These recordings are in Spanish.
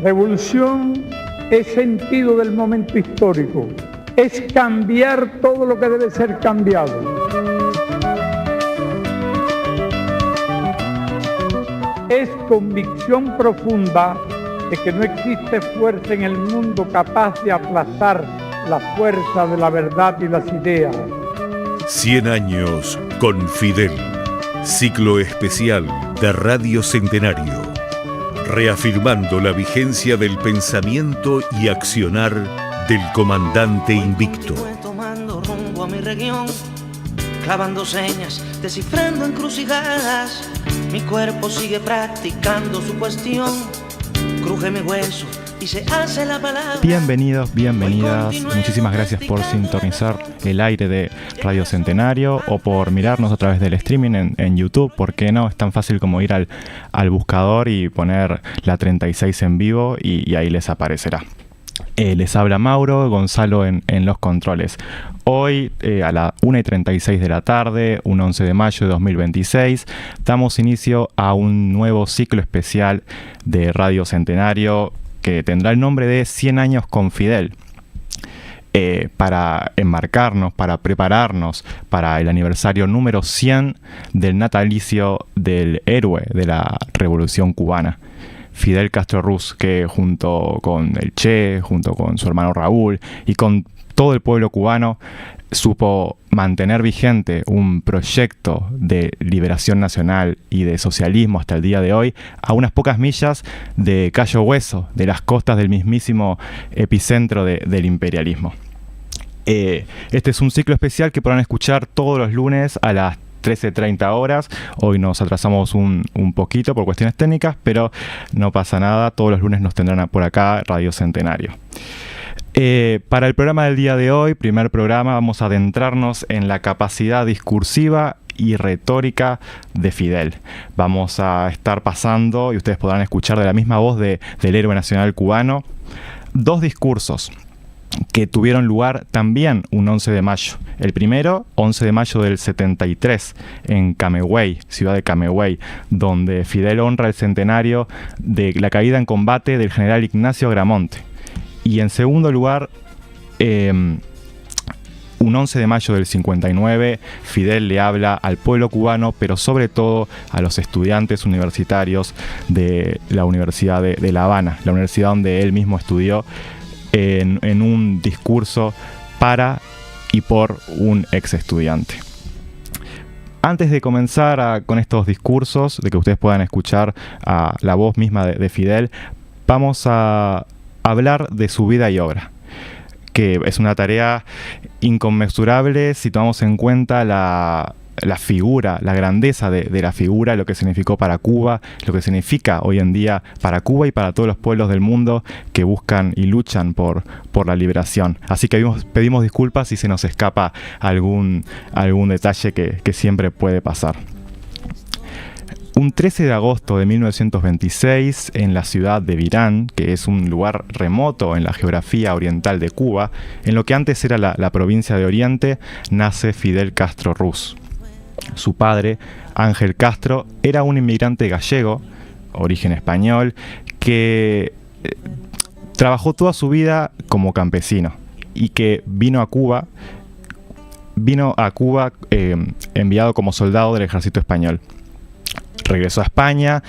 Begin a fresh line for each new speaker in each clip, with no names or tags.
Revolución es sentido del momento histórico, es cambiar todo lo que debe ser cambiado. Es convicción profunda de que no existe fuerza en el mundo capaz de aplastar la fuerza de la verdad y las ideas.
100 años con Fidel. Ciclo especial de Radio Centenario. Reafirmando la vigencia del pensamiento y accionar del comandante invicto.
Tomando rumbo a mi región, clavando señas, descifrando encrucijadas. Mi cuerpo sigue practicando su cuestión. Cruje mi hueso y se hace la palabra.
Bienvenidos, bienvenidas. Muchísimas gracias por sintonizar el aire de Radio Centenario o por mirarnos a través del streaming en YouTube. ¿Por qué no? Es tan fácil como ir al buscador y poner la 36 en vivo y ahí les aparecerá. Les habla Mauro, Gonzalo en los controles. Hoy a las 1:36 de la tarde, un 11 de mayo de 2026, damos inicio a un nuevo ciclo especial de Radio Centenario que tendrá el nombre de 100 años con Fidel. Para enmarcarnos, para prepararnos para el aniversario número 100 del natalicio del héroe de la Revolución Cubana, Fidel Castro Ruz, que junto con el Che, junto con su hermano Raúl y con todo el pueblo cubano supo mantener vigente un proyecto de liberación nacional y de socialismo hasta el día de hoy, a unas pocas millas de Cayo Hueso, de las costas del mismísimo epicentro del imperialismo. Este es un ciclo especial que podrán escuchar todos los lunes a las 13:30 horas. Hoy nos atrasamos un poquito por cuestiones técnicas, pero no pasa nada. Todos los lunes nos tendrán por acá Radio Centenario. Para el programa del día de hoy, primer programa, vamos a adentrarnos en la capacidad discursiva y retórica de Fidel. Vamos a estar pasando, y ustedes podrán escuchar de la misma voz del héroe nacional cubano, dos discursos que tuvieron lugar también un 11 de mayo. El primero, 11 de mayo del 73, en Camagüey, ciudad de Camagüey, donde Fidel honra el centenario de la caída en combate del general Ignacio Agramonte. Y en segundo lugar, un 11 de mayo del 59, Fidel le habla al pueblo cubano, pero sobre todo a los estudiantes universitarios de la Universidad de La Habana, la universidad donde él mismo estudió, en un discurso para y por un ex estudiante. Antes de comenzar con estos discursos, de que ustedes puedan escuchar la voz misma de Fidel, vamos a hablar de su vida y obra, que es una tarea inconmensurable si tomamos en cuenta la figura, la grandeza de la figura, lo que significó para Cuba, lo que significa hoy en día para Cuba y para todos los pueblos del mundo que buscan y luchan por la liberación. Así que pedimos disculpas si se nos escapa algún detalle que siempre puede pasar. Un 13 de agosto de 1926, en la ciudad de Virán, que es un lugar remoto en la geografía oriental de Cuba, en lo que antes era la provincia de Oriente, nace Fidel Castro Ruz. Su padre, Ángel Castro, era un inmigrante gallego, origen español, que trabajó toda su vida como campesino y que vino a Cuba enviado como soldado del ejército español. Regresó a España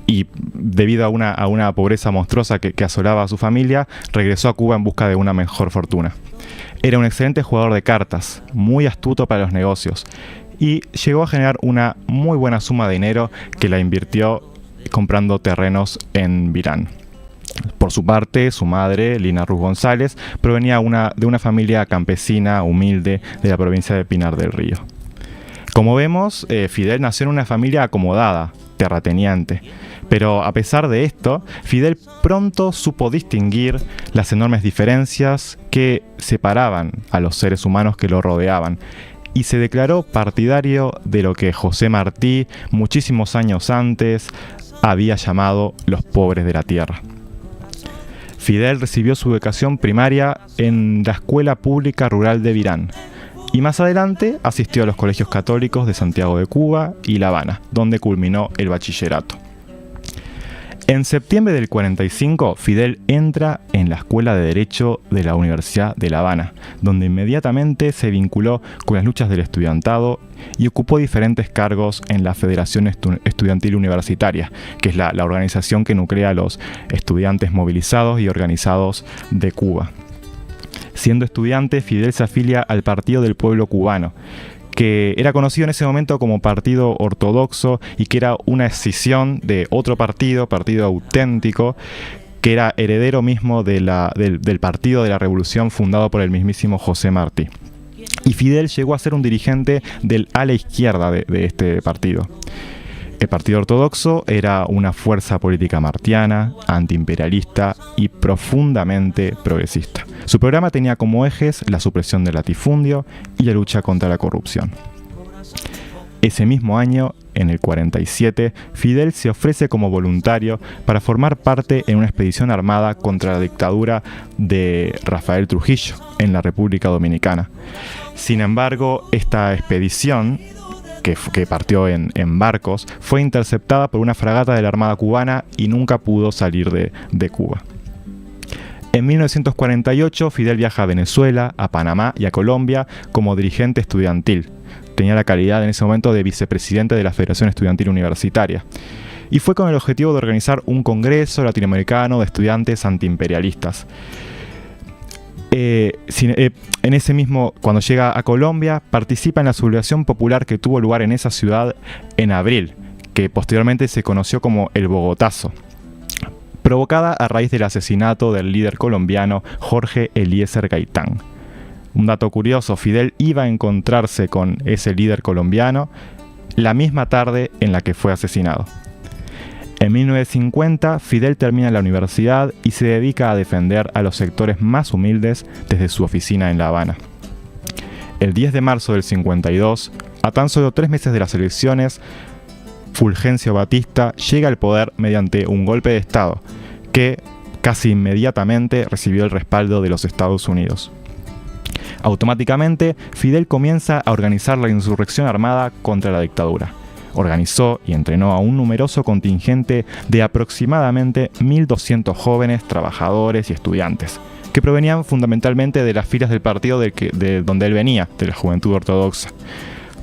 y debido a una pobreza monstruosa que asolaba a su familia, regresó a Cuba en busca de una mejor fortuna. Era un excelente jugador de cartas, muy astuto para los negocios, y llegó a generar una muy buena suma de dinero que la invirtió comprando terrenos en Virán. Por su parte, su madre, Lina Ruz González, provenía de una familia campesina humilde de la provincia de Pinar del Río. Como vemos, Fidel nació en una familia acomodada, terrateniente, pero a pesar de esto, Fidel pronto supo distinguir las enormes diferencias que separaban a los seres humanos que lo rodeaban, y se declaró partidario de lo que José Martí, muchísimos años antes, había llamado los pobres de la tierra. Fidel recibió su educación primaria en la Escuela Pública Rural de Virán, y más adelante asistió a los colegios católicos de Santiago de Cuba y La Habana, donde culminó el bachillerato. En septiembre del 45, Fidel entra en la Escuela de Derecho de la Universidad de La Habana, donde inmediatamente se vinculó con las luchas del estudiantado y ocupó diferentes cargos en la Federación Estudiantil Universitaria, que es la organización que nuclea a los estudiantes movilizados y organizados de Cuba. Siendo estudiante, Fidel se afilia al Partido del Pueblo Cubano, que era conocido en ese momento como Partido Ortodoxo y que era una escisión de otro partido auténtico, que era heredero mismo del Partido de la Revolución fundado por el mismísimo José Martí. Y Fidel llegó a ser un dirigente del ala izquierda de este partido. El Partido Ortodoxo era una fuerza política martiana, antiimperialista y profundamente progresista. Su programa tenía como ejes la supresión del latifundio y la lucha contra la corrupción. Ese mismo año, en el 47, Fidel se ofrece como voluntario para formar parte en una expedición armada contra la dictadura de Rafael Trujillo en la República Dominicana. Sin embargo, esta expedición, que partió en barcos, fue interceptada por una fragata de la Armada cubana y nunca pudo salir de Cuba. En 1948, Fidel viaja a Venezuela, a Panamá y a Colombia como dirigente estudiantil. Tenía la calidad en ese momento de vicepresidente de la Federación Estudiantil Universitaria. Y fue con el objetivo de organizar un congreso latinoamericano de estudiantes antiimperialistas. En ese mismo, cuando llega a Colombia, participa en la sublevación popular que tuvo lugar en esa ciudad en abril, que posteriormente se conoció como el Bogotazo, provocada a raíz del asesinato del líder colombiano Jorge Eliezer Gaitán. Un dato curioso, Fidel iba a encontrarse con ese líder colombiano la misma tarde en la que fue asesinado. En 1950, Fidel termina la universidad y se dedica a defender a los sectores más humildes desde su oficina en La Habana. El 10 de marzo del 52, a tan solo 3 meses de las elecciones, Fulgencio Batista llega al poder mediante un golpe de Estado que casi inmediatamente recibió el respaldo de los Estados Unidos. Automáticamente, Fidel comienza a organizar la insurrección armada contra la dictadura. Organizó y entrenó a un numeroso contingente de aproximadamente 1.200 jóvenes, trabajadores y estudiantes, que provenían fundamentalmente de las filas del partido de donde él venía, de la Juventud Ortodoxa.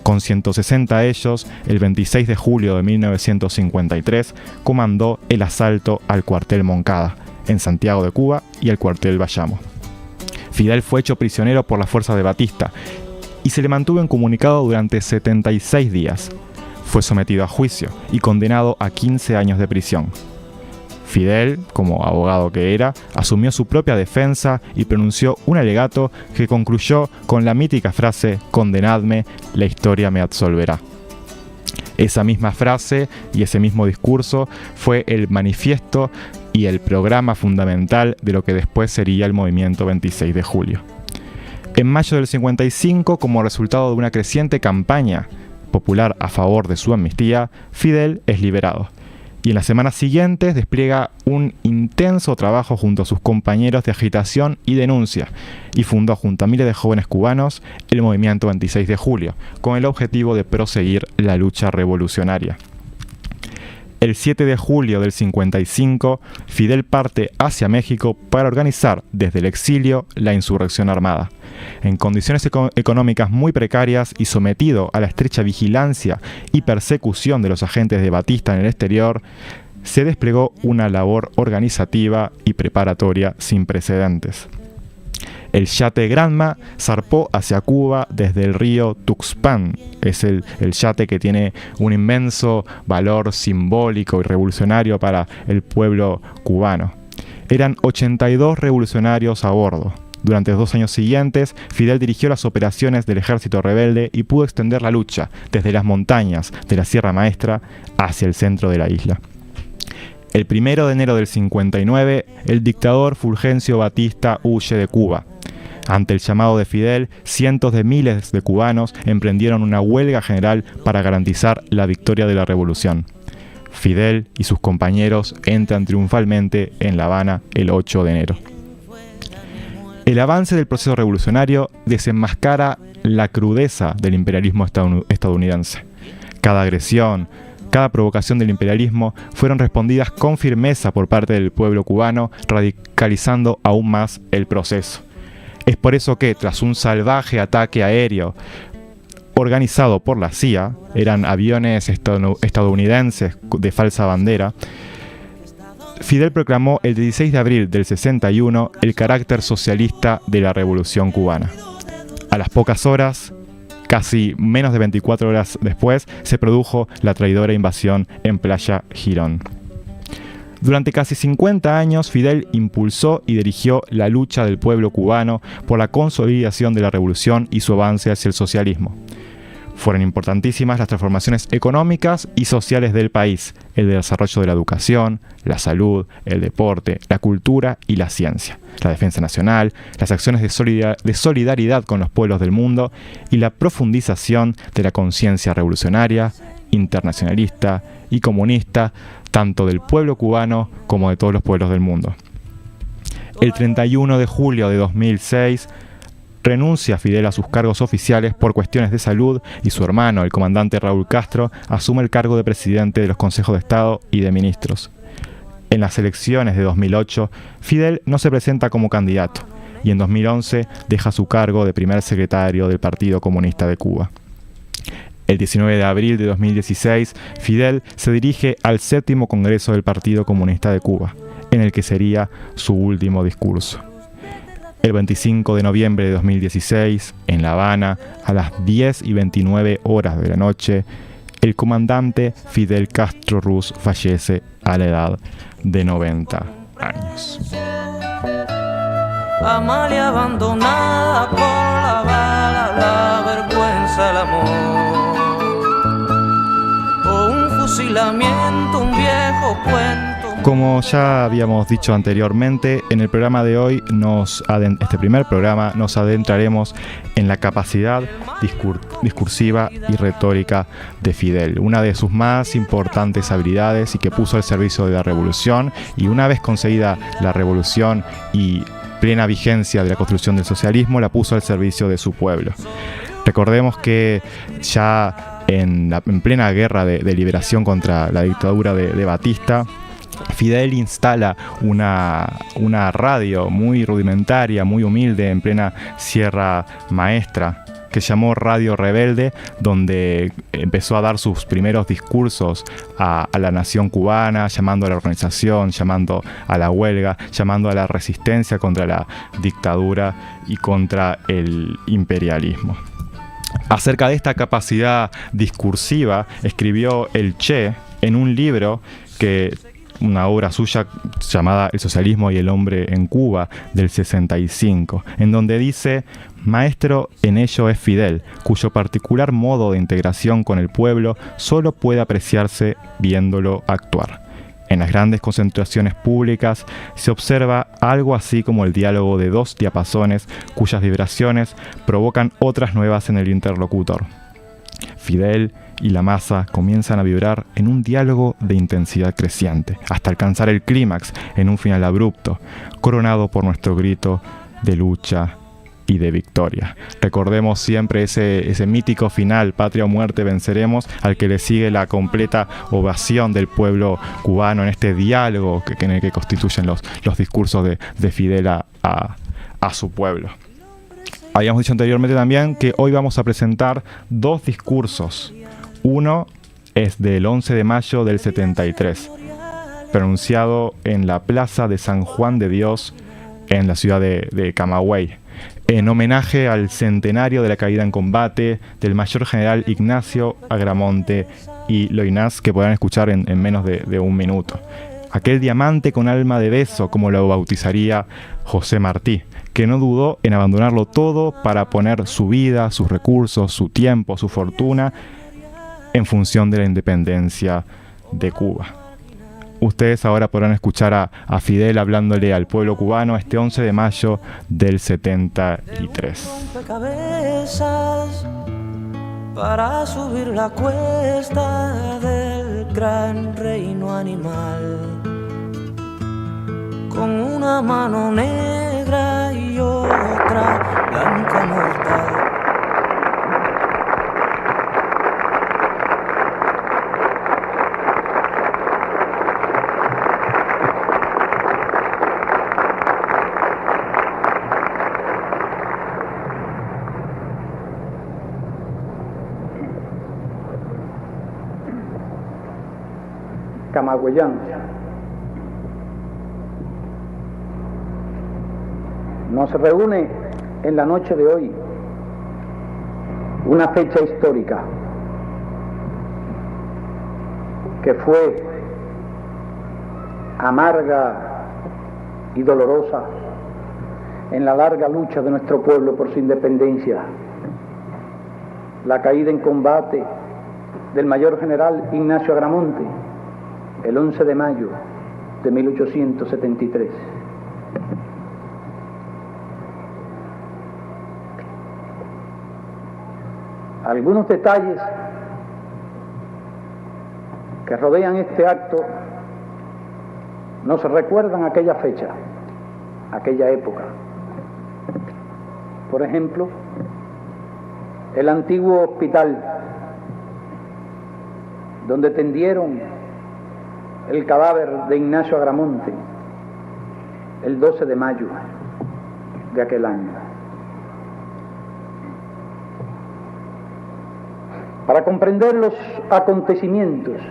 Con 160 de ellos, el 26 de julio de 1953, comandó el asalto al cuartel Moncada, en Santiago de Cuba, y al cuartel Bayamo. Fidel fue hecho prisionero por las fuerzas de Batista y se le mantuvo incomunicado durante 76 días. Fue sometido a juicio y condenado a 15 años de prisión. Fidel, como abogado que era, asumió su propia defensa y pronunció un alegato que concluyó con la mítica frase «Condenadme, la historia me absolverá». Esa misma frase y ese mismo discurso fue el manifiesto y el programa fundamental de lo que después sería el movimiento 26 de julio. En mayo del 55, como resultado de una creciente campaña popular a favor de su amnistía, Fidel es liberado. Y en las semanas siguientes despliega un intenso trabajo junto a sus compañeros de agitación y denuncia, y fundó junto a miles de jóvenes cubanos el movimiento 26 de julio, con el objetivo de proseguir la lucha revolucionaria. El 7 de julio del 55, Fidel parte hacia México para organizar desde el exilio la insurrección armada. En condiciones económicas muy precarias y sometido a la estrecha vigilancia y persecución de los agentes de Batista en el exterior, se desplegó una labor organizativa y preparatoria sin precedentes. El yate Granma zarpó hacia Cuba desde el río Tuxpan. Es el yate que tiene un inmenso valor simbólico y revolucionario para el pueblo cubano. Eran 82 revolucionarios a bordo. Durante los 2 años siguientes, Fidel dirigió las operaciones del ejército rebelde y pudo extender la lucha desde las montañas de la Sierra Maestra hacia el centro de la isla. El 1 de enero del 59, el dictador Fulgencio Batista huye de Cuba. Ante el llamado de Fidel, cientos de miles de cubanos emprendieron una huelga general para garantizar la victoria de la revolución. Fidel y sus compañeros entran triunfalmente en La Habana el 8 de enero. El avance del proceso revolucionario desenmascara la crudeza del imperialismo estadounidense. Cada agresión, cada provocación del imperialismo fueron respondidas con firmeza por parte del pueblo cubano, radicalizando aún más el proceso. Es por eso que, tras un salvaje ataque aéreo organizado por la CIA, eran aviones estadounidenses de falsa bandera, Fidel proclamó el 16 de abril del 61 el carácter socialista de la Revolución cubana. A las pocas horas, casi menos de 24 horas después, se produjo la traidora invasión en Playa Girón. Durante casi 50 años, Fidel impulsó y dirigió la lucha del pueblo cubano por la consolidación de la revolución y su avance hacia el socialismo. Fueron importantísimas las transformaciones económicas y sociales del país, el desarrollo de la educación, la salud, el deporte, la cultura y la ciencia, la defensa nacional, las acciones de solidaridad con los pueblos del mundo y la profundización de la conciencia revolucionaria, internacionalista y comunista, tanto del pueblo cubano como de todos los pueblos del mundo. El 31 de julio de 2006, renuncia Fidel a sus cargos oficiales por cuestiones de salud y su hermano, el comandante Raúl Castro, asume el cargo de presidente de los consejos de Estado y de ministros. En las elecciones de 2008, Fidel no se presenta como candidato y en 2011 deja su cargo de primer secretario del Partido Comunista de Cuba. El 19 de abril de 2016, Fidel se dirige al 7º Congreso del Partido Comunista de Cuba, en el que sería su último discurso. El 25 de noviembre de 2016, en La Habana, a las 10:29 de la noche, el comandante Fidel Castro Ruz fallece a la edad de 90 años.
Amalia abandonada por la bala, la vergüenza, el amor, o un fusilamiento, un viejo cuento.
Como ya habíamos dicho anteriormente, en el programa de hoy, este primer programa, nos adentraremos en la capacidad discursiva y retórica de Fidel, una de sus más importantes habilidades y que puso al servicio de la revolución, y una vez conseguida la revolución y plena vigencia de la construcción del socialismo, la puso al servicio de su pueblo. Recordemos que ya en plena guerra de liberación contra la dictadura de Batista, Fidel instala una radio muy rudimentaria, muy humilde, en plena Sierra Maestra, que llamó Radio Rebelde, donde empezó a dar sus primeros discursos a la nación cubana, llamando a la organización, llamando a la huelga, llamando a la resistencia contra la dictadura y contra el imperialismo. Acerca de esta capacidad discursiva, escribió el Che en un libro una obra suya llamada El socialismo y el hombre en Cuba, del 65, en donde dice: maestro en ello es Fidel, cuyo particular modo de integración con el pueblo solo puede apreciarse viéndolo actuar. En las grandes concentraciones públicas se observa algo así como el diálogo de dos diapasones cuyas vibraciones provocan otras nuevas en el interlocutor. Fidel y la masa comienzan a vibrar en un diálogo de intensidad creciente, hasta alcanzar el clímax en un final abrupto, coronado por nuestro grito de lucha y de victoria. Recordemos siempre ese mítico final, patria o muerte venceremos, al que le sigue la completa ovación del pueblo cubano en este diálogo en el que constituyen los discursos de Fidel a su pueblo. Habíamos dicho anteriormente también que hoy vamos a presentar dos discursos. Uno es del 11 de mayo del 73, pronunciado en la Plaza de San Juan de Dios, en la ciudad de Camagüey, en homenaje al centenario de la caída en combate del mayor general Ignacio Agramonte y Loynaz, que podrán escuchar en menos de un minuto. Aquel diamante con alma de beso, como lo bautizaría José Martí, que no dudó en abandonarlo todo para poner su vida, sus recursos, su tiempo, su fortuna en función de la independencia de Cuba. Ustedes ahora podrán escuchar a Fidel hablándole al pueblo cubano este 11 de mayo del 73.
Para subir la cuesta del gran reino animal, con una mano negra y otra blanca mortal.
camagüeyanos. Nos reúne en la noche de hoy una fecha histórica que fue amarga y dolorosa en la larga lucha de nuestro pueblo por su independencia, la caída en combate del mayor general Ignacio Agramonte el 11 de mayo de 1873. Algunos detalles que rodean este acto nos recuerdan aquella fecha, aquella época. Por ejemplo, el antiguo hospital donde tendieron el cadáver de Ignacio Agramonte el 12 de mayo de aquel año. Para comprender los acontecimientos,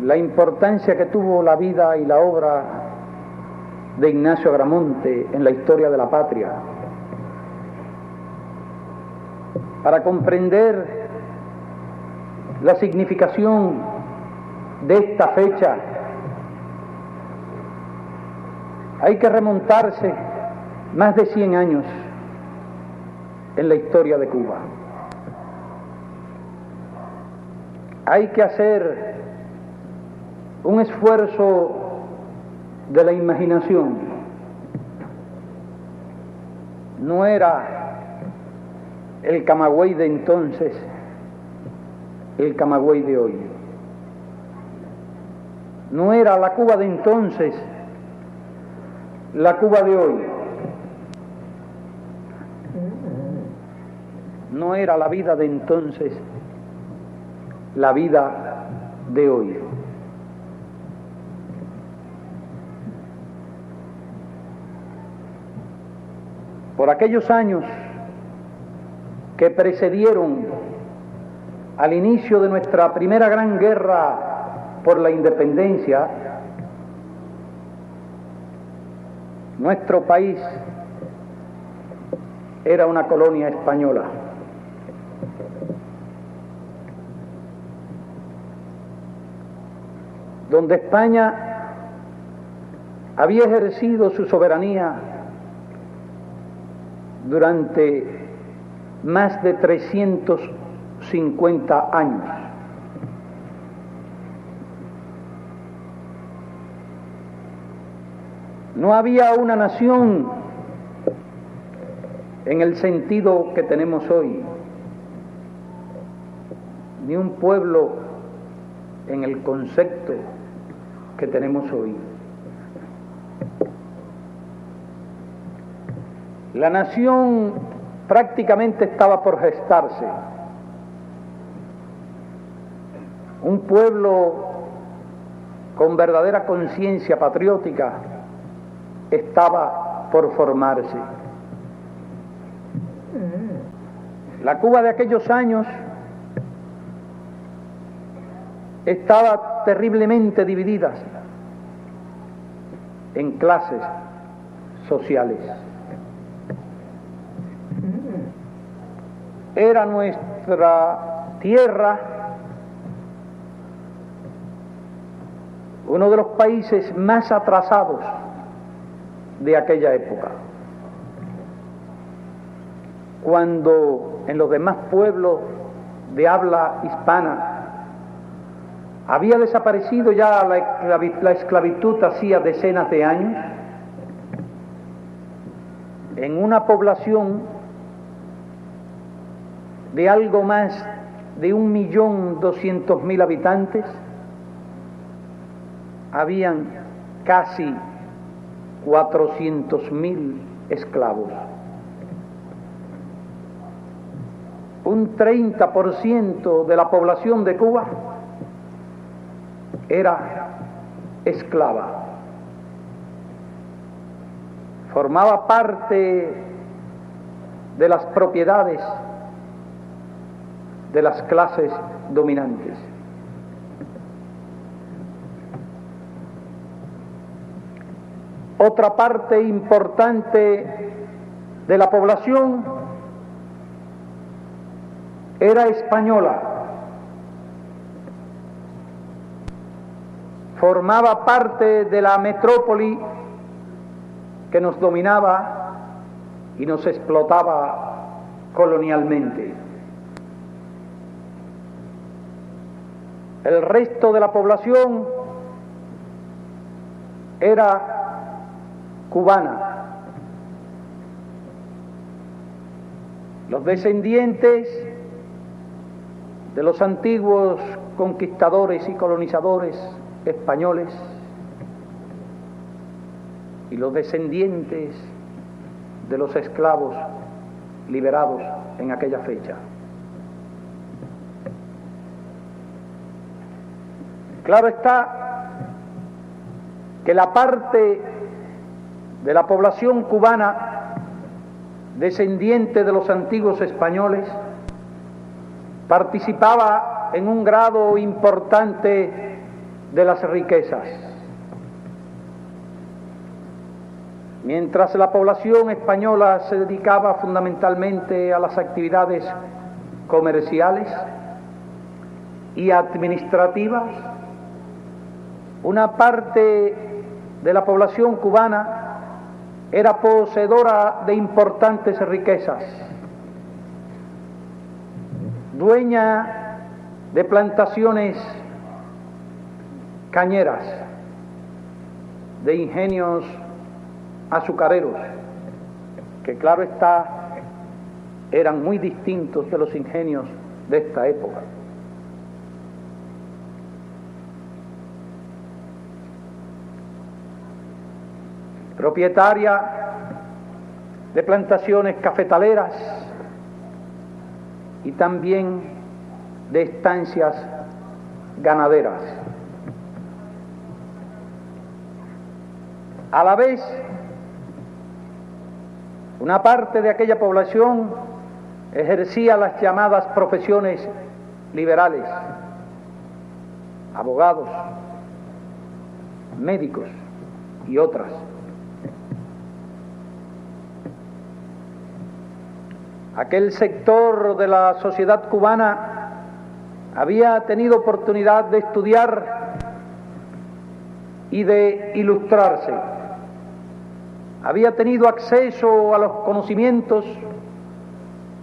la importancia que tuvo la vida y la obra de Ignacio Agramonte en la historia de la patria, para comprender la significación de esta fecha, hay que remontarse más de 100 años en la historia de Cuba. Hay que hacer un esfuerzo de la imaginación. No era el Camagüey de entonces el Camagüey de hoy. No era la Cuba de entonces la Cuba de hoy. No era la vida de entonces la vida de hoy. Por aquellos años que precedieron al inicio de nuestra primera gran guerra por la independencia, nuestro país era una colonia española. Donde España había ejercido su soberanía durante más de 350 años. No había una nación en el sentido que tenemos hoy, ni un pueblo en el concepto que tenemos hoy. La nación prácticamente estaba por gestarse. Un pueblo con verdadera conciencia patriótica estaba por formarse. La Cuba de aquellos años estaba terriblemente dividida en clases sociales. Era nuestra tierra uno de los países más atrasados de aquella época, cuando en los demás pueblos de habla hispana había desaparecido ya la esclavitud hacía decenas de años. En una población de algo más de 1.200.000 habitantes, habían casi 400.000 esclavos. Un 30% de la población de Cuba era esclava. Formaba parte de las propiedades de las clases dominantes. Otra parte importante de la población era española. Formaba parte de la metrópoli que nos dominaba y nos explotaba colonialmente. El resto de la población era cubana. Los descendientes de los antiguos conquistadores y colonizadores españoles y los descendientes de los esclavos liberados en aquella fecha. Claro está que la parte de la población cubana descendiente de los antiguos españoles participaba en un grado importante de las riquezas, mientras la población española se dedicaba fundamentalmente a las actividades comerciales y administrativas. Una parte de la población cubana era poseedora de importantes riquezas, dueña de plantaciones cañeras, de ingenios azucareros, que claro está, eran muy distintos de los ingenios de esta época. Propietaria de plantaciones cafetaleras y también de estancias ganaderas. A la vez, una parte de aquella población ejercía las llamadas profesiones liberales, abogados, médicos y otras. Aquel sector de la sociedad cubana había tenido oportunidad de estudiar y de ilustrarse. Había tenido acceso a los conocimientos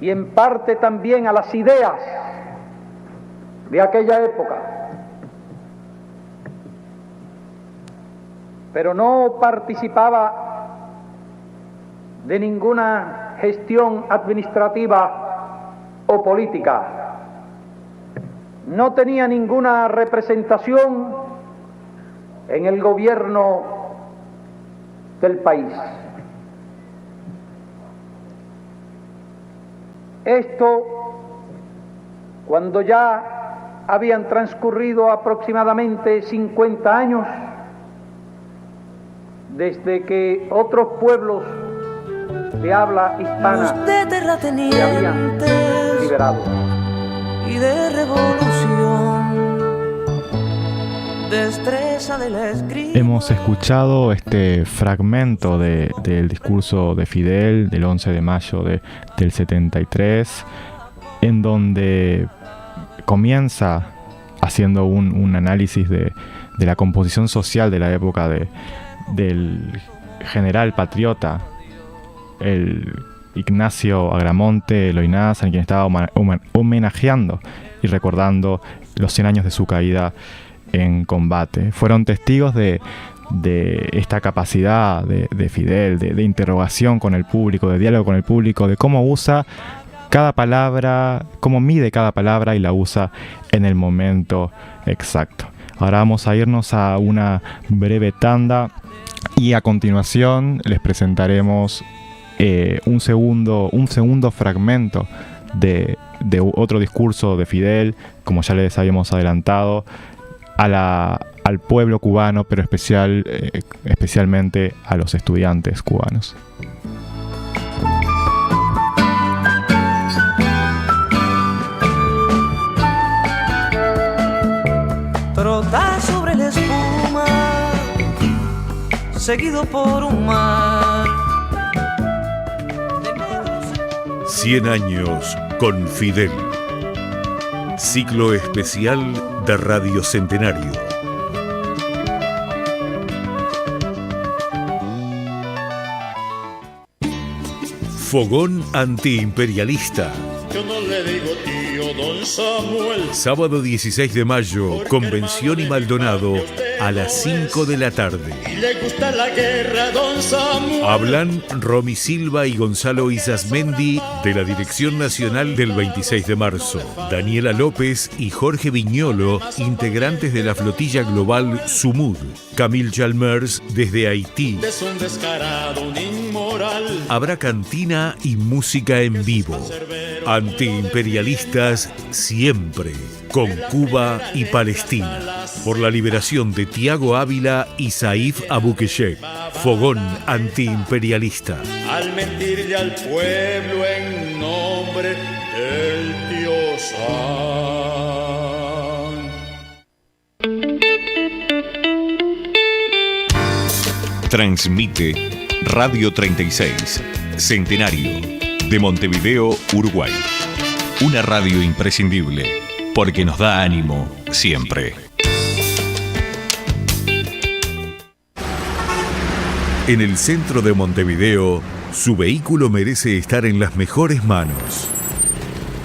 y en parte también a las ideas de aquella época, pero no participaba de ninguna gestión administrativa o política. No tenía ninguna representación en el gobierno del país. Esto, cuando ya habían transcurrido aproximadamente 50 años desde que otros pueblos de habla hispana se habían liberado.
Y de revolución, destreza de la escritura.
Hemos escuchado este fragmento del discurso de Fidel del 11 de mayo del 73, en donde comienza haciendo un análisis de la composición social de la época del general patriota, el Ignacio Agramonte Loynaz, a quien estaba homenajeando y recordando los 100 años de su caída en combate. Fueron testigos de esta capacidad de Fidel, de interrogación con el público, de diálogo con el público, de cómo usa cada palabra, cómo mide cada palabra y la usa en el momento exacto. Ahora vamos a irnos a una breve tanda y a continuación les presentaremos un segundo fragmento de otro discurso de Fidel, como ya les habíamos adelantado, al pueblo cubano, pero especialmente a los estudiantes cubanos.
Trotar sobre la espuma, seguido por un mar.
100 años con Fidel. Ciclo especial de Radio Centenario. Fogón antiimperialista.
Yo no le digo tío, don Samuel.
Sábado 16 de mayo, Convención y Maldonado, a las 5 de la tarde.
Y le gusta la guerra, don Samuel.
Hablan Romy Silva y Gonzalo Isasmendi de la Dirección Nacional del 26 de marzo. Daniela López y Jorge Viñolo, integrantes de la flotilla global Sumud. Camille Chalmers desde Haití.
Es un descarado, un inmoral.
Habrá cantina y música en vivo. Antiimperialistas siempre, con Cuba y Palestina. Por la liberación de Tiago Ávila y Saif Abukeshek. Fogón antiimperialista.
Al mentirle al pueblo en nombre del tío Sam.
Transmite Radio 36, Centenario, de Montevideo, Uruguay. Una radio imprescindible, porque nos da ánimo siempre. En el centro de Montevideo, su vehículo merece estar en las mejores manos.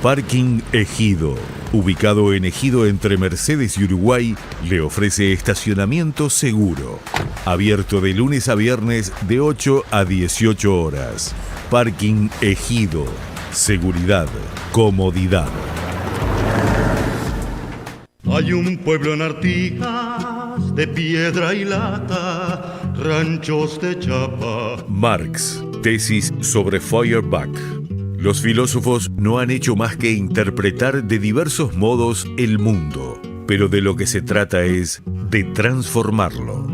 Parking Ejido, ubicado en Ejido entre Mercedes y Uruguay, le ofrece estacionamiento seguro. Abierto de lunes a viernes de 8 a 18 horas. Parking Ejido. Seguridad, comodidad.
Hay un pueblo en Artigas de piedra y lata, ranchos de chapa.
Marx, tesis sobre Feuerbach. Los filósofos no han hecho más que interpretar de diversos modos el mundo, pero de lo que se trata es de transformarlo.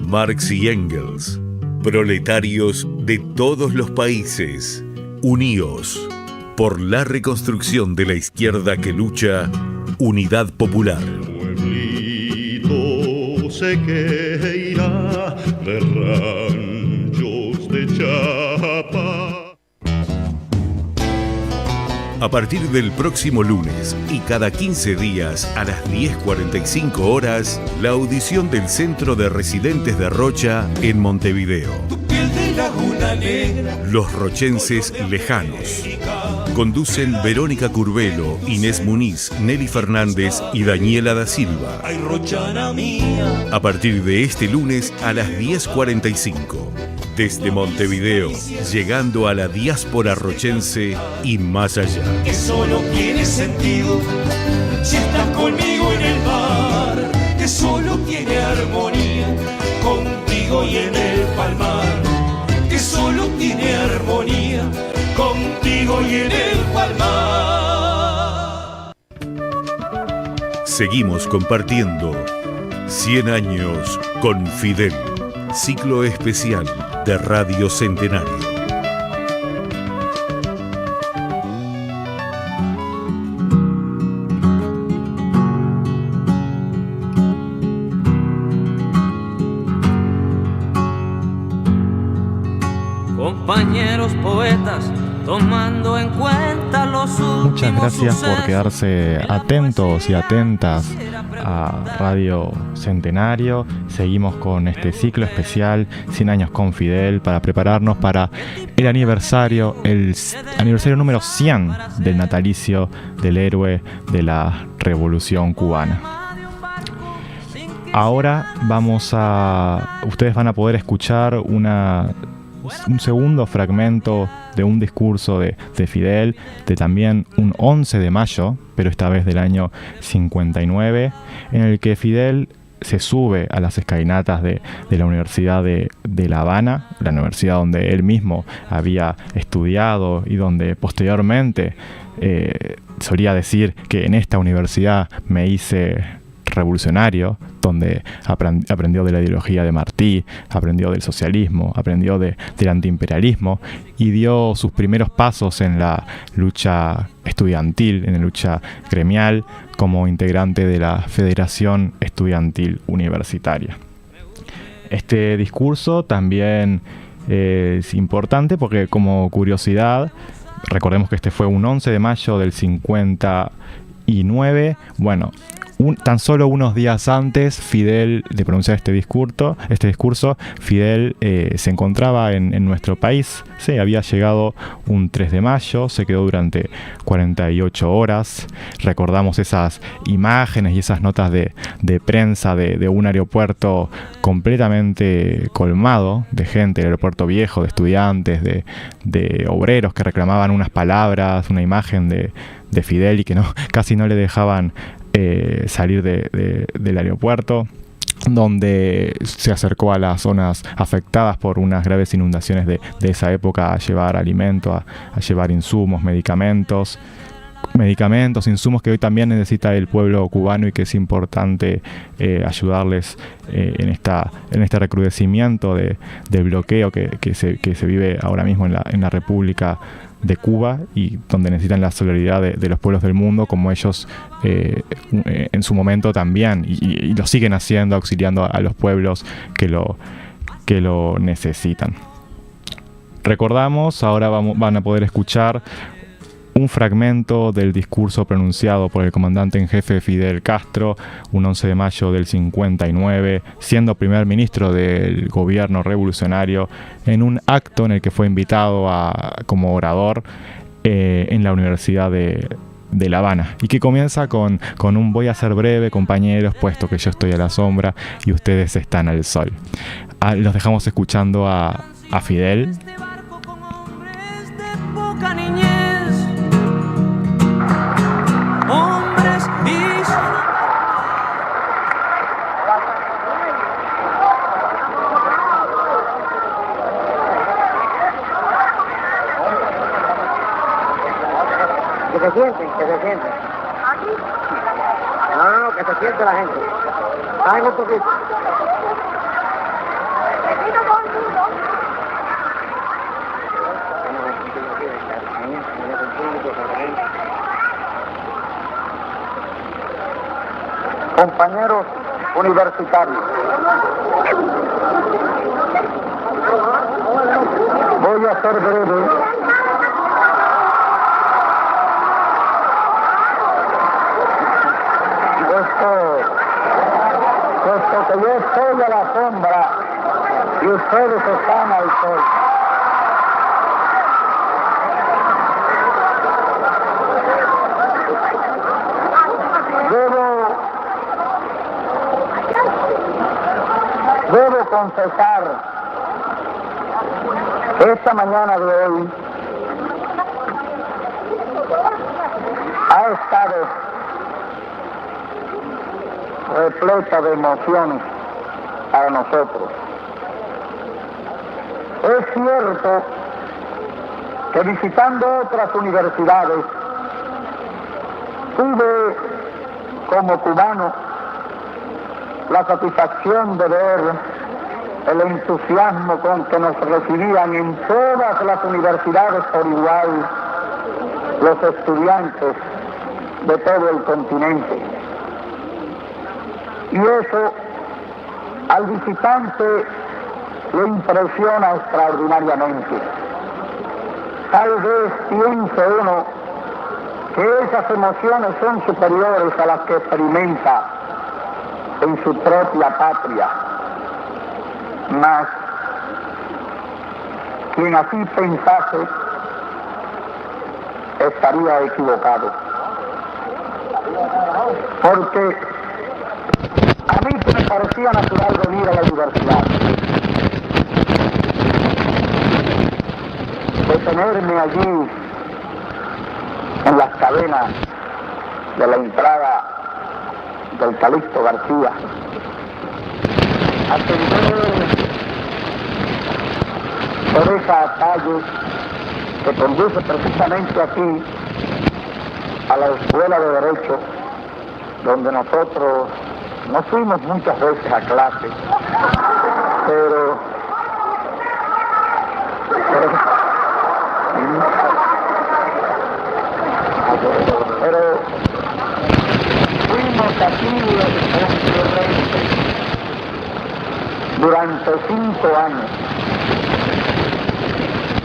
Marx y Engels, proletarios de todos los países, uníos por la reconstrucción de la izquierda que lucha, unidad popular.
Pueblito sé que irá de ranchos de chapa.
A partir del próximo lunes y cada 15 días a las 10:45 horas, la audición del Centro de Residentes de Rocha en Montevideo. Los rochenses lejanos. Conducen Verónica Curvelo, Inés Muniz, Nelly Fernández y Daniela da Silva. A partir de este lunes a las 10:45. Desde Montevideo, llegando a la diáspora rochense y más allá.
Que solo tiene sentido si estás conmigo en el mar. Que solo tiene armonía contigo y en el palmar. Que solo tiene armonía contigo y en el palmar.
Seguimos compartiendo 100 años con Fidel. Ciclo especial de Radio Centenario.
Compañeros poetas, tomando en cuenta los últimos.
Muchas gracias por quedarse atentos y atentas a Radio Centenario. Seguimos con este ciclo especial 100 años con Fidel para prepararnos para el aniversario número 100 del natalicio del héroe de la Revolución Cubana. Ahora ustedes van a poder escuchar un segundo fragmento de un discurso de Fidel, de también un 11 de mayo, pero esta vez del año 59, en el que Fidel se sube a las escalinatas de la Universidad de La Habana, la universidad donde él mismo había estudiado y donde posteriormente solía decir que en esta universidad me hice revolucionario, donde aprendió de la ideología de Martí, aprendió del socialismo, aprendió del antiimperialismo y dio sus primeros pasos en la lucha estudiantil, en la lucha gremial, como integrante de la Federación Estudiantil Universitaria. Este discurso también es importante porque, como curiosidad, recordemos que este fue un 11 de mayo del 59. Bueno, tan solo unos días antes Fidel de pronunciar este discurso, Fidel se encontraba en nuestro país. Sí, había llegado un 3 de mayo, se quedó durante 48 horas. Recordamos esas imágenes y esas notas de prensa de un aeropuerto completamente colmado de gente, el aeropuerto viejo, de estudiantes, de obreros que reclamaban unas palabras, una imagen de Fidel, y que casi no le dejaban salir del aeropuerto, donde se acercó a las zonas afectadas por unas graves inundaciones de esa época a llevar alimento, a llevar insumos, medicamentos, insumos que hoy también necesita el pueblo cubano y que es importante ayudarles en este recrudecimiento del bloqueo que se vive ahora mismo en la República de Cuba, y donde necesitan la solidaridad de los pueblos del mundo, como ellos en su momento también, y lo siguen haciendo, auxiliando a los pueblos que lo necesitan. Recordamos, ahora van a poder escuchar un fragmento del discurso pronunciado por el comandante en jefe Fidel Castro un 11 de mayo del 59, siendo primer ministro del gobierno revolucionario, en un acto en el que fue invitado como orador en la Universidad de La Habana, y que comienza con un "voy a ser breve, compañeros, puesto que yo estoy a la sombra y ustedes están al sol". Los dejamos escuchando a Fidel.
Que se sienten. No, que se siente la gente. Bajen un poquito.
Compañeros universitarios, voy a ser breve. Puesto que yo estoy a la sombra y ustedes están al sol. Debo confesar, esta mañana de hoy ha estado repleta de emociones para nosotros. Es cierto que visitando otras universidades tuve como cubano la satisfacción de ver el entusiasmo con que nos recibían en todas las universidades por igual los estudiantes de todo el continente. Y eso al visitante lo impresiona extraordinariamente. Tal vez piense uno que esas emociones son superiores a las que experimenta en su propia patria. Mas quien así pensase estaría equivocado. Porque a mí me parecía natural venir a la universidad, detenerme allí en las cadenas de la entrada del Calixto García, atender por esa calle que conduce precisamente aquí a la Escuela de Derecho, donde nosotros no fuimos muchas veces a clase, pero fuimos aquí durante 5 años.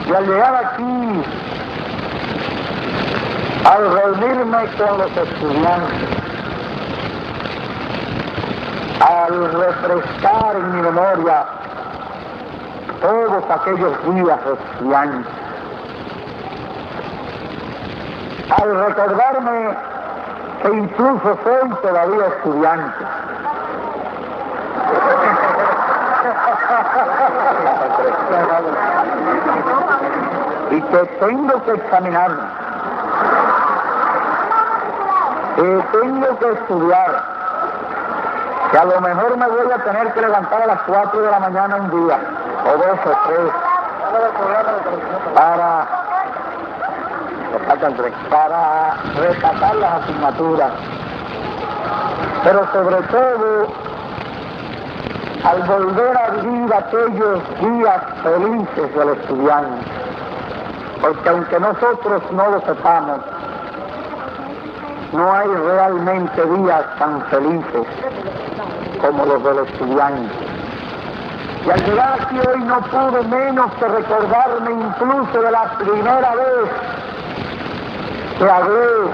Y al llegar aquí, al reunirme con los estudiantes, al refrescar en mi memoria todos aquellos días de estudiante, al recordarme que incluso soy todavía estudiante, y que tengo que examinarme, que tengo que estudiar, que a lo mejor me voy a tener que levantar a las 4 de la mañana un día, o 2 o 3, para repasar las asignaturas, pero sobre todo al volver a vivir aquellos días felices del estudiante, porque aunque nosotros no lo sepamos, no hay realmente días tan felices como los del estudiante. Y al llegar aquí hoy no pude menos que recordarme incluso de la primera vez que hablé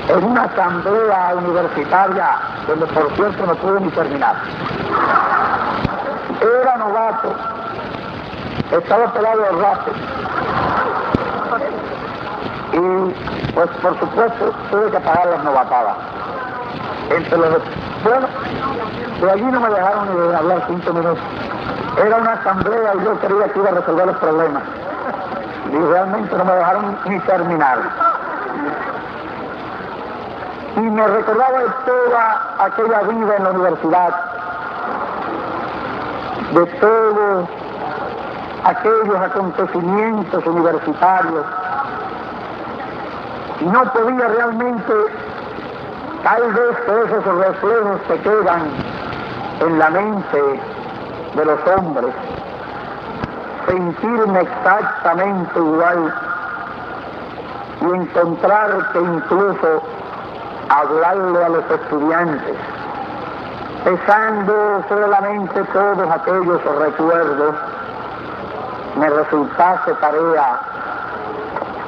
en una asamblea universitaria, donde por cierto no pude ni terminar. Era novato, estaba pelado de rato, y pues por supuesto tuve que pagar las novatadas. Bueno, de allí no me dejaron ni de hablar 5 minutos. Era una asamblea y yo creía que iba a resolver los problemas, y realmente no me dejaron ni terminar. Y me recordaba de toda aquella vida en la universidad, de todos aquellos acontecimientos universitarios, y no podía realmente, tal vez todos esos reflejos que quedan en la mente de los hombres, sentirme exactamente igual y encontrar que incluso hablarle a los estudiantes, pesando sobre la mente todos aquellos recuerdos, me resultase tarea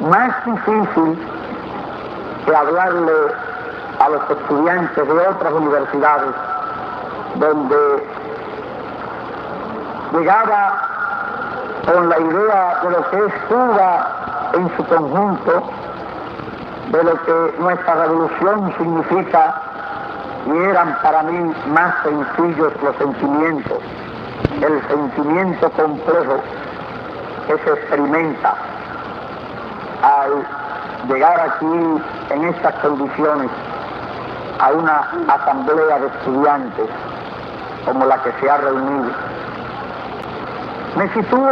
más difícil que hablarle a los estudiantes de otras universidades, donde llegaba con la idea de lo que es Cuba en su conjunto, de lo que nuestra revolución significa, y eran para mí más sencillos los sentimientos, el sentimiento complejo que se experimenta al llegar aquí en estas condiciones a una asamblea de estudiantes como la que se ha reunido. Me sitúo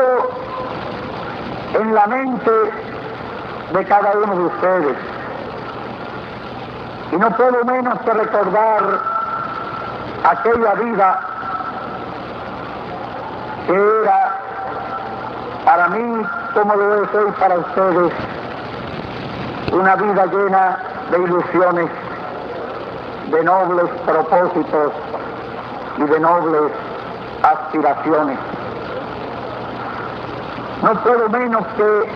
en la mente de cada uno de ustedes y no puedo menos que recordar aquella vida que era para mí, como debe ser para ustedes, una vida llena de ilusiones, de nobles propósitos y de nobles aspiraciones. No puedo menos que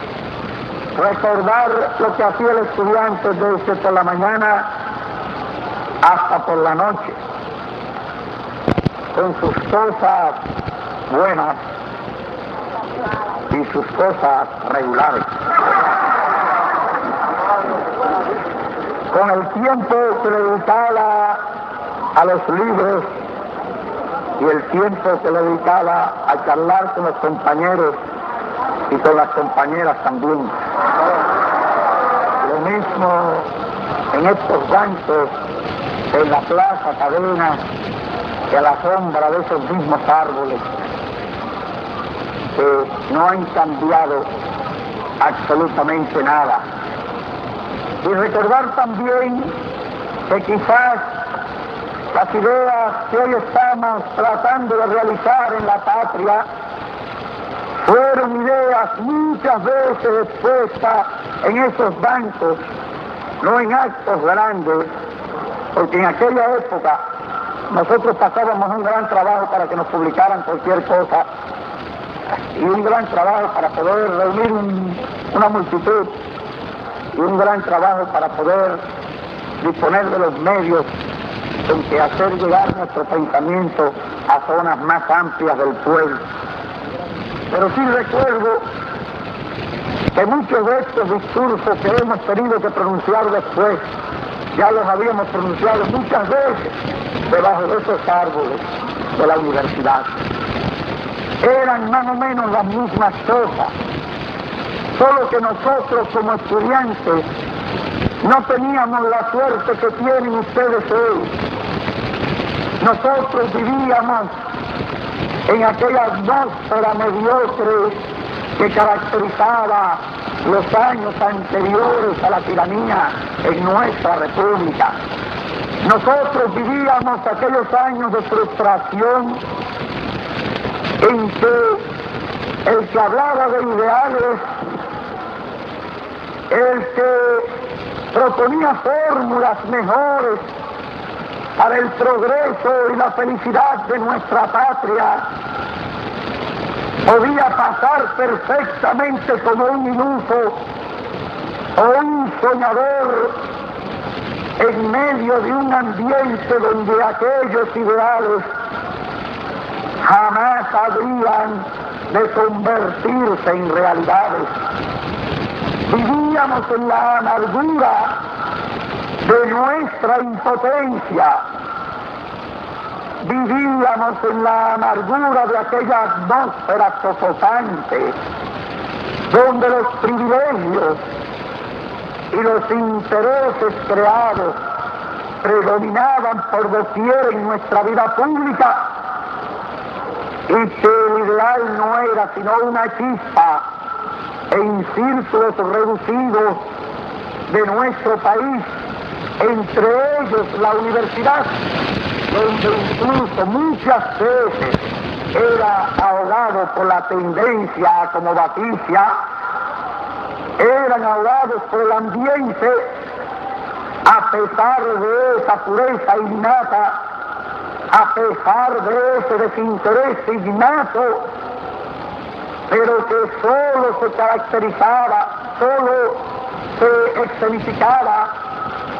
recordar lo que hacía el estudiante desde por la mañana hasta por la noche, con sus cosas buenas y sus cosas regulares, con el tiempo que le dedicaba a los libros y el tiempo que le dedicaba a charlar con los compañeros y con las compañeras también. Lo mismo en estos bancos en la Plaza Cadena, que a la sombra de esos mismos árboles que no han cambiado absolutamente nada. Y recordar también que quizás las ideas que hoy estamos tratando de realizar en la patria fueron ideas muchas veces expuestas en esos bancos, no en actos grandes, porque en aquella época nosotros pasábamos un gran trabajo para que nos publicaran cualquier cosa y un gran trabajo para poder reunir una multitud y un gran trabajo para poder disponer de los medios con que hacer llegar nuestro pensamiento a zonas más amplias del pueblo. Pero sí recuerdo que muchos de estos discursos que hemos tenido que pronunciar después, ya los habíamos pronunciado muchas veces debajo de esos árboles de la universidad. Eran más o menos las mismas cosas, solo que nosotros como estudiantes no teníamos la suerte que tienen ustedes hoy. Nosotros vivíamos en aquella atmósfera mediocre que caracterizaba los años anteriores a la tiranía en nuestra república. Nosotros vivíamos aquellos años de frustración en que el que hablaba de ideales, el que proponía fórmulas mejores para el progreso y la felicidad de nuestra patria, podía pasar perfectamente como un iluso o un soñador en medio de un ambiente donde aquellos ideales jamás habrían de convertirse en realidades. Vivíamos en la amargura de nuestra impotencia, vivíamos en la amargura de aquella atmósfera sofocante, donde los privilegios y los intereses creados predominaban por doquier en nuestra vida pública, y que el ideal no era sino una chispa en círculos reducidos de nuestro país, entre ellos la universidad, donde incluso muchas veces era ahogado por la tendencia acomodaticia, eran ahogados por el ambiente, a pesar de esa pureza innata, a pesar de ese desinterés innato, pero que solo se caracterizaba, solo se escenificaba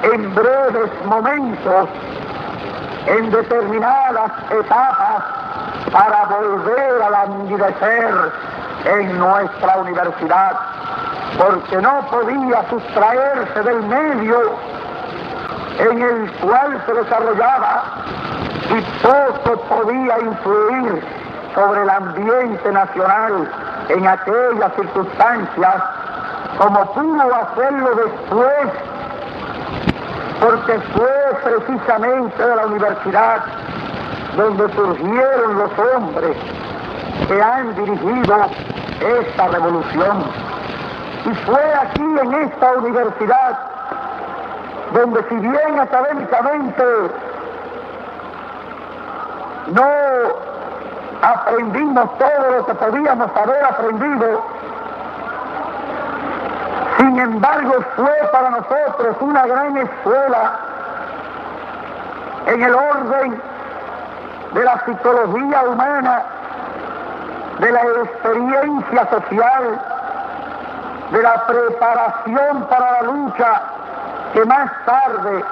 en breves momentos, en determinadas etapas, para volver a languidecer en nuestra universidad, porque no podía sustraerse del medio en el cual se desarrollaba y poco podía influir sobre el ambiente nacional en aquellas circunstancias como pudo hacerlo después, porque fue precisamente de la universidad donde surgieron los hombres que han dirigido esta revolución. Y fue aquí en esta universidad donde, si bien académicamente no aprendimos todo lo que podíamos haber aprendido, sin embargo fue para nosotros una gran escuela en el orden de la psicología humana, de la experiencia social, de la preparación para la lucha que más tarde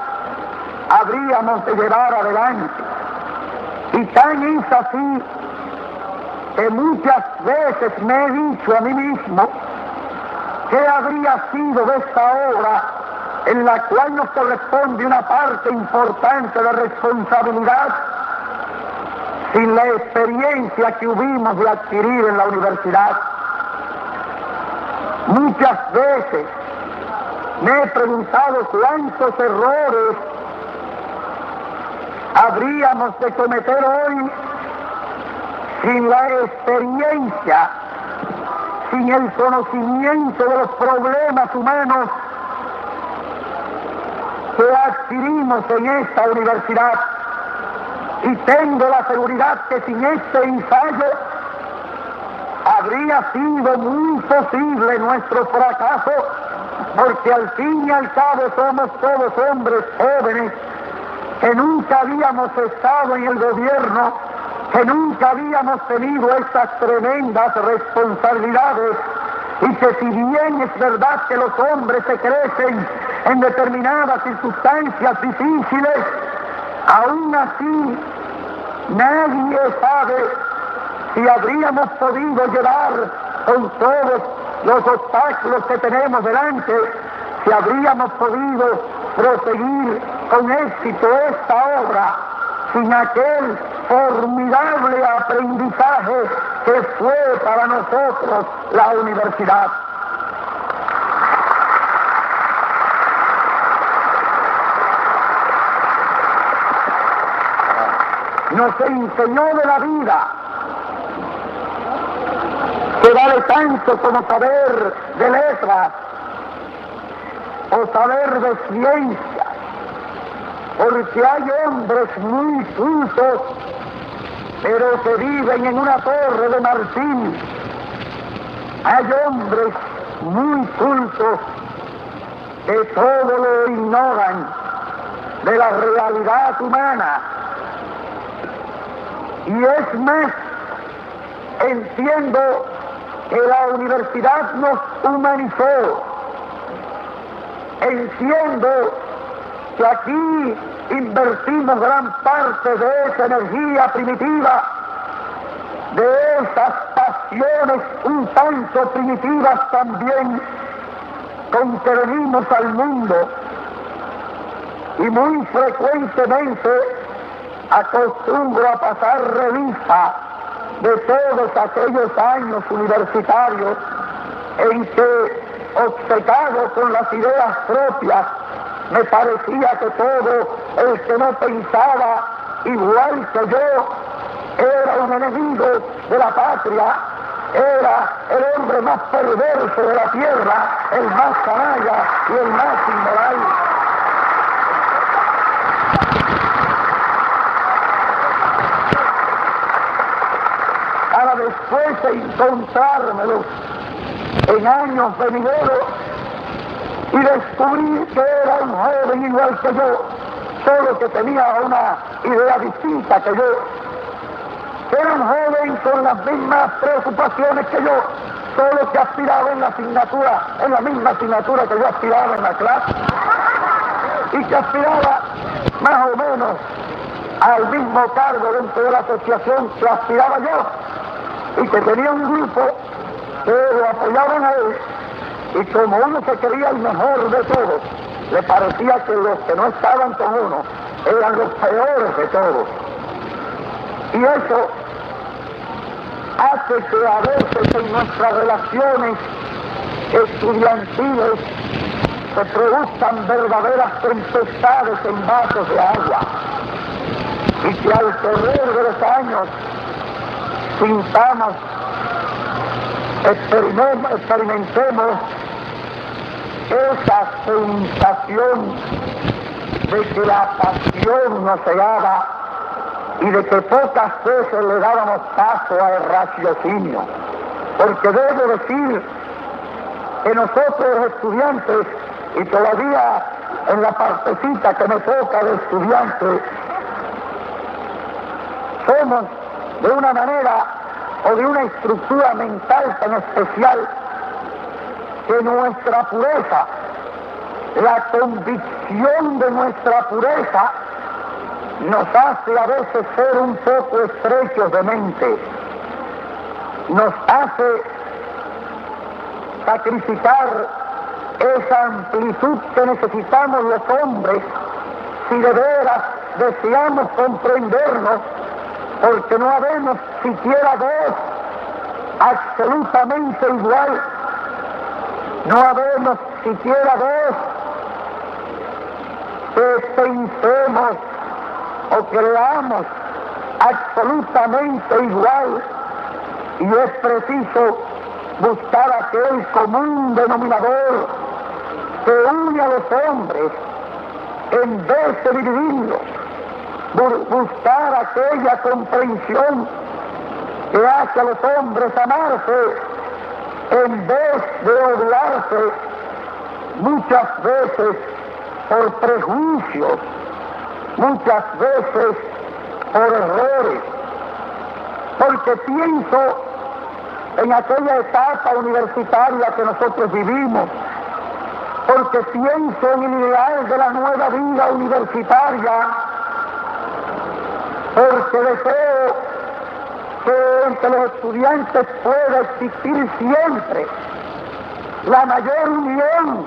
habríamos de llevar adelante. Y tan es así que muchas veces me he dicho a mí mismo que habría sido de esta obra en la cual nos corresponde una parte importante de responsabilidad sin la experiencia que hubimos de adquirir en la universidad. Muchas veces me he preguntado cuántos errores habríamos de cometer hoy sin la experiencia, sin el conocimiento de los problemas humanos que adquirimos en esta universidad. Y tengo la seguridad que sin este ensayo habría sido muy posible nuestro fracaso, porque al fin y al cabo somos todos hombres jóvenes que nunca habíamos estado en el gobierno, que nunca habíamos tenido estas tremendas responsabilidades, y que si bien es verdad que los hombres se crecen en determinadas circunstancias difíciles, aún así nadie sabe si habríamos podido llevar con todos los obstáculos que tenemos delante, si habríamos podido proseguir con éxito esta obra sin aquel formidable aprendizaje que fue para nosotros la universidad. Nos enseñó de la vida, que vale tanto como saber de letras o saber de ciencia, porque hay hombres muy cultos, pero que viven en una torre de marfil. Hay hombres muy cultos que todo lo ignoran de la realidad humana. Y es más, entiendo que la universidad nos humanizó. Entiendo que aquí invertimos gran parte de esa energía primitiva, de esas pasiones un tanto primitivas también, con que venimos al mundo, y muy frecuentemente acostumbro a pasar revista de todos aquellos años universitarios en que, obcecado con las ideas propias, me parecía que todo el que no pensaba igual que yo era un enemigo de la patria, era el hombre más perverso de la tierra, el más canalla y el más inmoral. Para después de encontrármelo en años venideros y descubrí que era un joven igual que yo, solo que tenía una idea distinta que yo. Era un joven con las mismas preocupaciones que yo, solo que aspiraba en la asignatura, en la misma asignatura que yo aspiraba en la clase, y que aspiraba más o menos al mismo cargo dentro de la asociación que aspiraba yo, y que tenía un grupo que lo apoyaban a él, y como uno se creía el mejor de todos, le parecía que los que no estaban con uno eran los peores de todos. Y eso hace que a veces en nuestras relaciones estudiantiles se produzcan verdaderas tempestades en vasos de agua, y que al correr de los años sintamos, experimentemos esa sensación de que la pasión nos cegaba y de que pocas veces le dábamos paso al raciocinio. Porque debo decir que nosotros los estudiantes, y todavía en la partecita que me toca de estudiante, somos de una manera o de una estructura mental tan especial que nuestra pureza, la convicción de nuestra pureza, nos hace a veces ser un poco estrechos de mente, nos hace sacrificar esa amplitud que necesitamos los hombres si de veras deseamos comprendernos, porque no habemos siquiera dos absolutamente igual, no habemos siquiera dos que pensemos o creamos absolutamente igual, y es preciso buscar aquel común denominador que une a los hombres en vez de dividirlos, buscar aquella comprensión que hace a los hombres amarse en vez de odiarse, muchas veces por prejuicios muchas veces por errores, porque pienso en aquella etapa universitaria que nosotros vivimos, porque pienso en el ideal de la nueva vida universitaria, porque deseo que entre los estudiantes pueda existir siempre la mayor unión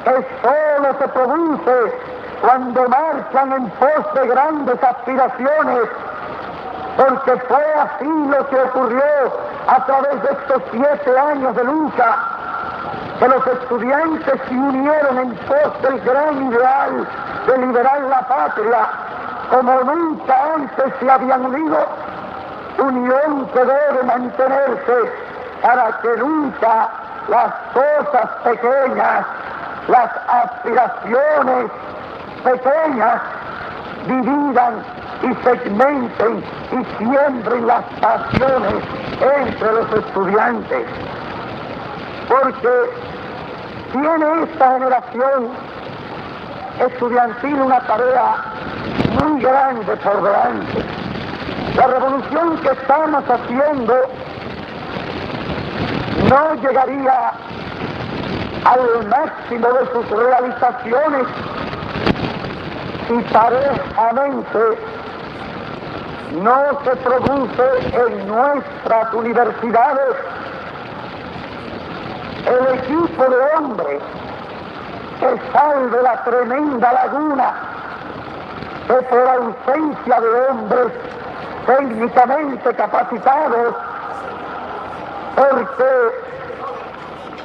que solo se produce cuando marchan en pos de grandes aspiraciones, porque fue así lo que ocurrió a través de estos 7 años de lucha, que los estudiantes se unieron en pos del gran ideal de liberar la patria, como nunca antes se habían unido, unión que debe mantenerse para que nunca las cosas pequeñas, las aspiraciones pequeñas, dividan y segmenten y siembren las pasiones entre los estudiantes. Porque tiene esta generación estudiantil una tarea muy grande por delante. La revolución que estamos haciendo no llegaría al máximo de sus realizaciones si parejamente no se produce en nuestras universidades el equipo de hombres que salve la tremenda laguna que por ausencia de hombres técnicamente capacitados, porque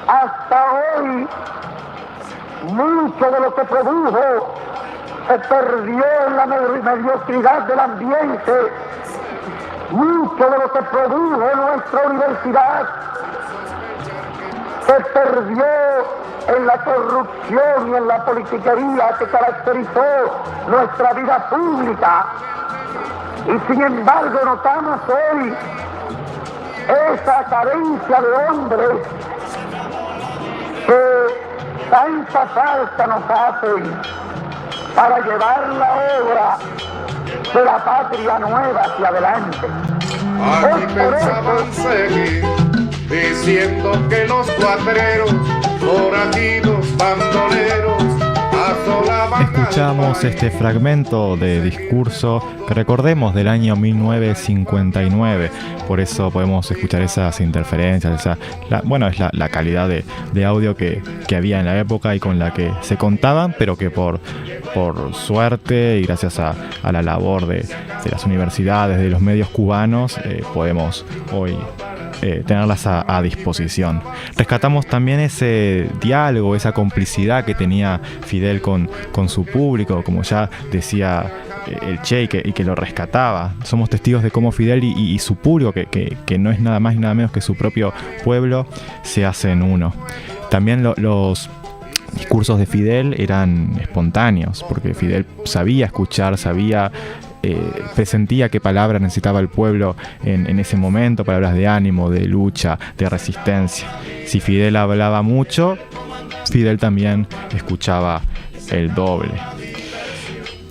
hasta hoy mucho de lo que produjo se perdió en la mediocridad del ambiente, mucho de lo que produjo nuestra universidad se perdió en la corrupción y en la politiquería que caracterizó nuestra vida pública. Y sin embargo notamos hoy esa carencia de hombres que tanta falta nos hacen para llevar la obra de la patria nueva hacia adelante.
Aquí pensaban seguir diciendo que los cuatreros, forajidos, bandoleros, asolaban.
Escuchamos este fragmento de discurso que recordemos del año 1959, por eso podemos escuchar esas interferencias, es la calidad de audio que había en la época y con la que se contaban, pero que por suerte y gracias a la labor de las universidades, de los medios cubanos, podemos hoy tenerlas a disposición. Rescatamos también ese diálogo, esa complicidad que tenía Fidel con su público, como ya decía el Che, y que lo rescataba. Somos testigos de cómo Fidel y su público, que no es nada más y nada menos que su propio pueblo, se hacen uno. También los discursos de Fidel eran espontáneos, porque Fidel sabía escuchar, presentía qué palabras necesitaba el pueblo en ese momento, palabras de ánimo, de lucha, de resistencia. Si Fidel hablaba mucho, Fidel también escuchaba el doble.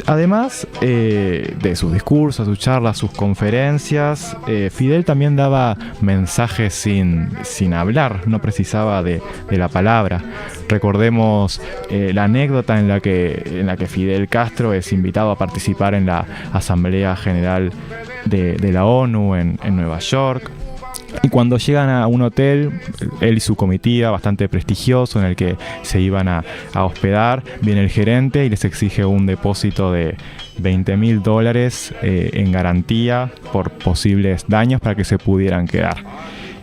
Además de sus discursos, sus charlas, sus conferencias, Fidel también daba mensajes sin hablar, no precisaba de la palabra. Recordemos la anécdota en la que Fidel Castro es invitado a participar en la Asamblea General de la ONU en Nueva York. Y cuando llegan a un hotel, él y su comitiva, bastante prestigioso, en el que se iban a hospedar, viene el gerente y les exige un depósito de $20,000 en garantía por posibles daños para que se pudieran quedar.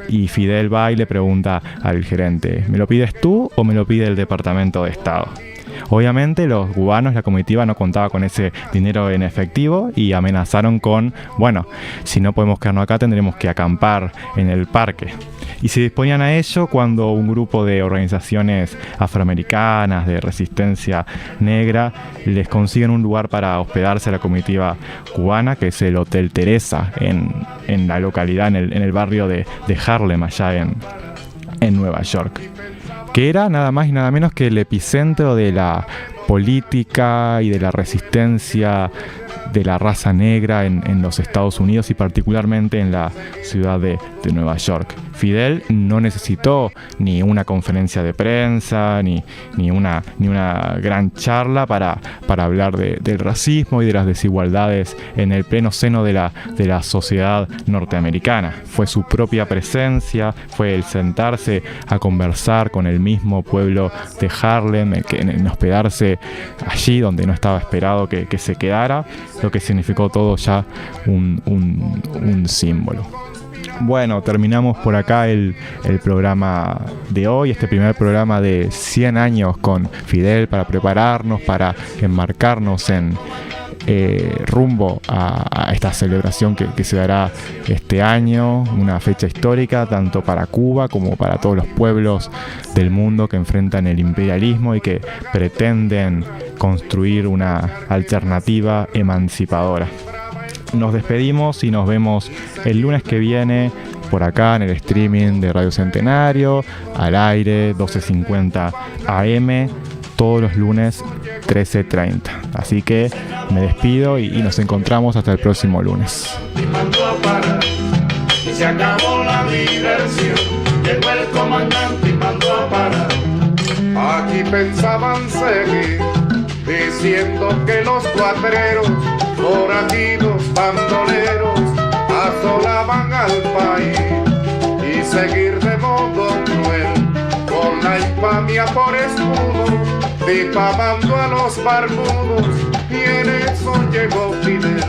Y Fidel va y le pregunta al gerente: ¿me lo pides tú o me lo pide el Departamento de Estado? Obviamente los cubanos, la comitiva, no contaba con ese dinero en efectivo y amenazaron con, si no podemos quedarnos acá tendremos que acampar en el parque. Y se disponían a ello cuando un grupo de organizaciones afroamericanas de resistencia negra les consiguen un lugar para hospedarse a la comitiva cubana, que es el Hotel Teresa, en la localidad, en el barrio de Harlem, allá en Nueva York, que era nada más y nada menos que el epicentro de la política y de la resistencia de la raza negra en los Estados Unidos y particularmente en la ciudad de Nueva York. Fidel no necesitó ni una conferencia de prensa ni una gran charla para hablar del racismo y de las desigualdades en el pleno seno de la sociedad norteamericana. Fue su propia presencia, fue el sentarse a conversar con el mismo pueblo de Harlem, en hospedarse allí donde no estaba esperado que se quedara, lo que significó todo ya un símbolo. Bueno, terminamos por acá el programa de hoy, este primer programa de 100 años con Fidel, para prepararnos, para enmarcarnos en rumbo a esta celebración que se dará este año, una fecha histórica tanto para Cuba como para todos los pueblos del mundo que enfrentan el imperialismo y que pretenden construir una alternativa emancipadora. Nos despedimos y nos vemos el lunes que viene por acá en el streaming de Radio Centenario, al aire 12:50 AM, todos los lunes 13:30. Así que me despido y nos encontramos hasta el próximo lunes.
Y se acabó la diversión, llegó el comandante y mandó a parar. Aquí pensaban seguir diciendo que los cuatreros, forajidos, bandoleros, asolaban al país y seguir de modo cruel, con la infamia por escudo, difamando a los barbudos, y en eso llegó Fidel.